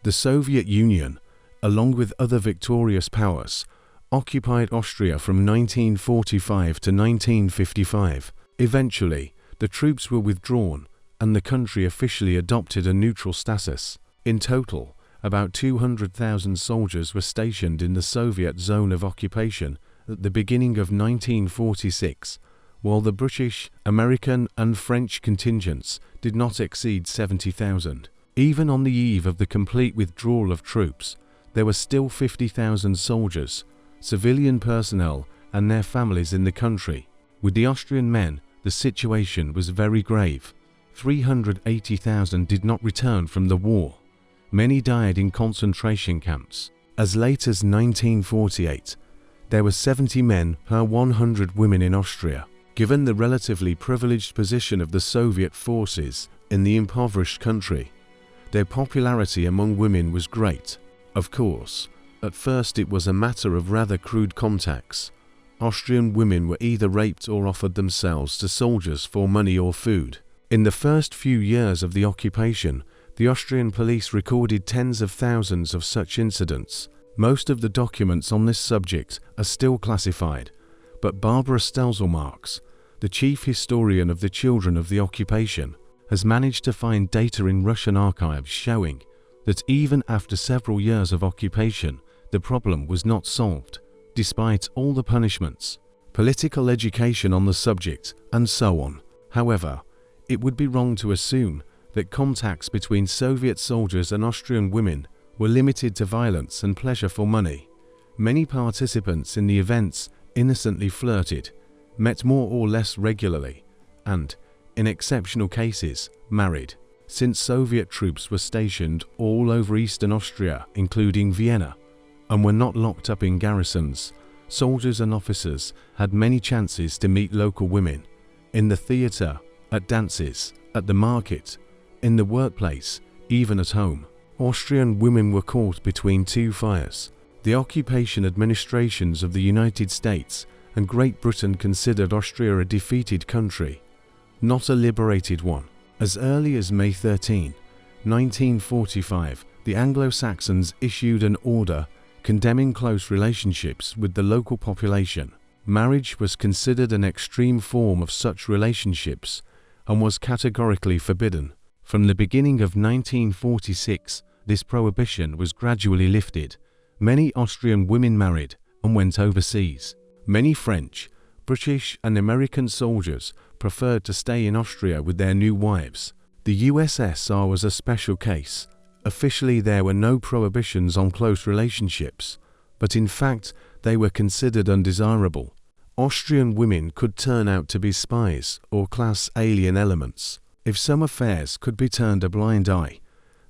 The Soviet Union, along with other victorious powers, occupied Austria from 1945 to 1955. Eventually, the troops were withdrawn and the country officially adopted a neutral status. In total, about 200,000 soldiers were stationed in the Soviet zone of occupation at the beginning of 1946, while the British, American and French contingents did not exceed 70,000. Even on the eve of the complete withdrawal of troops, there were still 50,000 soldiers, civilian personnel and their families in the country. With the Austrian men, the situation was very grave. 380,000 did not return from the war. Many died in concentration camps. As late as 1948, there were 70 men per 100 women in Austria. Given the relatively privileged position of the Soviet forces in the impoverished country, their popularity among women was great. Of course, at first it was a matter of rather crude contacts. Austrian women were either raped or offered themselves to soldiers for money or food. In the first few years of the occupation, the Austrian police recorded tens of thousands of such incidents. Most of the documents on this subject are still classified, but Barbara Stelzelmarks, the chief historian of the children of the occupation, has managed to find data in Russian archives showing that even after several years of occupation, the problem was not solved, despite all the punishments, political education on the subject, and so on. However, it would be wrong to assume that contacts between Soviet soldiers and Austrian women were limited to violence and pleasure for money. Many participants in the events innocently flirted, met more or less regularly, and, in exceptional cases, married. Since Soviet troops were stationed all over eastern Austria, including Vienna, and were not locked up in garrisons, soldiers and officers had many chances to meet local women, in the theatre, at dances, at the market, in the workplace, even at home. Austrian women were caught between two fires. The occupation administrations of the United States and Great Britain considered Austria a defeated country, not a liberated one. As early as May 13, 1945, the Anglo-Saxons issued an order condemning close relationships with the local population. Marriage was considered an extreme form of such relationships and was categorically forbidden. From the beginning of 1946, this prohibition was gradually lifted. Many Austrian women married and went overseas. Many French, British and American soldiers preferred to stay in Austria with their new wives. The USSR was a special case. Officially there were no prohibitions on close relationships, but in fact they were considered undesirable. Austrian women could turn out to be spies or class alien elements. If some affairs could be turned a blind eye,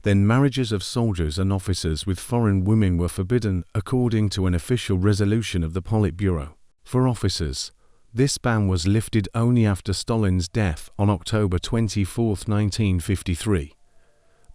then marriages of soldiers and officers with foreign women were forbidden according to an official resolution of the Politburo. For officers, this ban was lifted only after Stalin's death on October 24, 1953.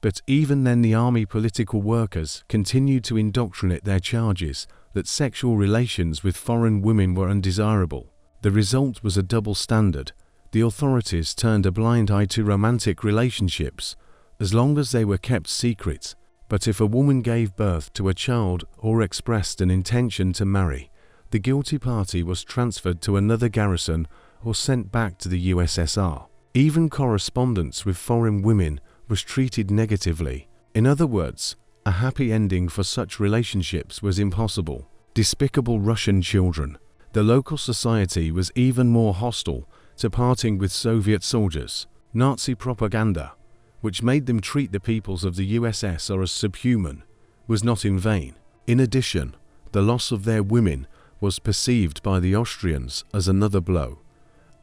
But even then the army political workers continued to indoctrinate their charges that sexual relations with foreign women were undesirable. The result was a double standard. The authorities turned a blind eye to romantic relationships, as long as they were kept secret, but if a woman gave birth to a child or expressed an intention to marry, the guilty party was transferred to another garrison or sent back to the USSR. Even correspondence with foreign women was treated negatively. In other words, a happy ending for such relationships was impossible. Despicable Russian children. The local society was even more hostile to parting with Soviet soldiers. Nazi propaganda, which made them treat the peoples of the USSR as subhuman, was not in vain. In addition, the loss of their women was perceived by the Austrians as another blow.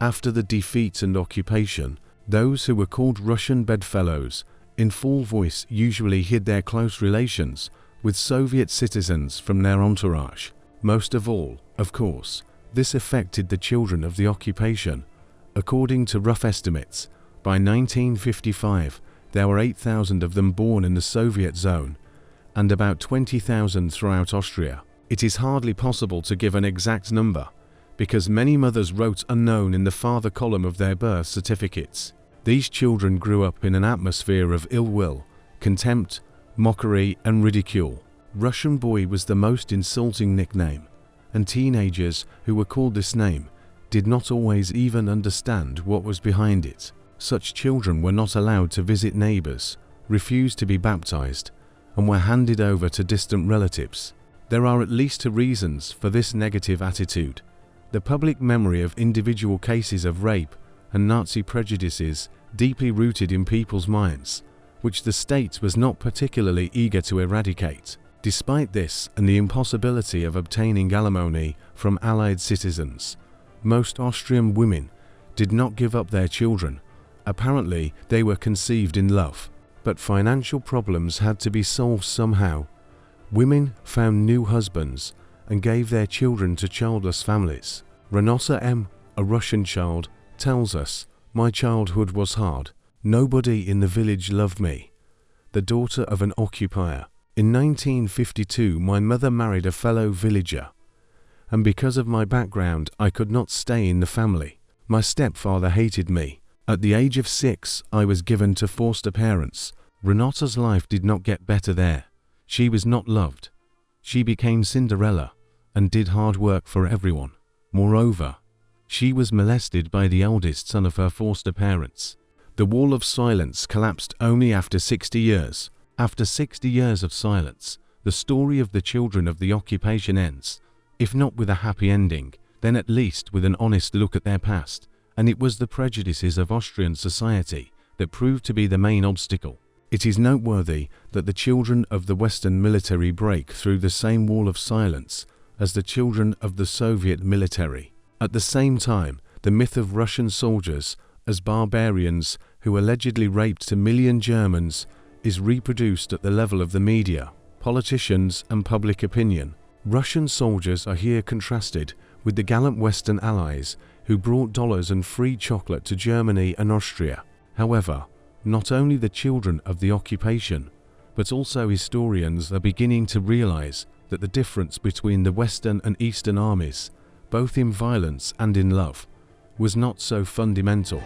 After the defeat and occupation, those who were called Russian bedfellows in full voice usually hid their close relations with Soviet citizens from their entourage. Most of all, of course, this affected the children of the occupation. According to rough estimates, by 1955, there were 8,000 of them born in the Soviet zone, and about 20,000 throughout Austria. It is hardly possible to give an exact number, because many mothers wrote unknown in the father column of their birth certificates. These children grew up in an atmosphere of ill will, contempt, mockery and ridicule. Russian boy was the most insulting nickname, and teenagers who were called this name did not always even understand what was behind it. Such children were not allowed to visit neighbors, refused to be baptized, and were handed over to distant relatives. There are at least two reasons for this negative attitude: the public memory of individual cases of rape and Nazi prejudices deeply rooted in people's minds, which the state was not particularly eager to eradicate. Despite this and the impossibility of obtaining alimony from Allied citizens, most Austrian women did not give up their children. Apparently, they were conceived in love, but financial problems had to be solved somehow. Women found new husbands and gave their children to childless families. Renata M., a Russian child, tells us, "My childhood was hard. Nobody in the village loved me." The daughter of an occupier. In 1952, my mother married a fellow villager, and because of my background, I could not stay in the family. My stepfather hated me. At the age of 6, I was given to foster parents. Renata's life did not get better there. She was not loved. She became Cinderella and did hard work for everyone. Moreover, she was molested by the eldest son of her foster parents. The wall of silence collapsed only after 60 years. After 60 years of silence, the story of the children of the occupation ends, if not with a happy ending, then at least with an honest look at their past, and it was the prejudices of Austrian society that proved to be the main obstacle. It is noteworthy that the children of the Western military break through the same wall of silence as the children of the Soviet military. At the same time, the myth of Russian soldiers as barbarians who allegedly raped 1 million Germans is reproduced at the level of the media, politicians, and public opinion. Russian soldiers are here contrasted with the gallant Western allies who brought dollars and free chocolate to Germany and Austria. However, not only the children of the occupation, but also historians are beginning to realize that the difference between the Western and Eastern armies, both in violence and in love, was not so fundamental.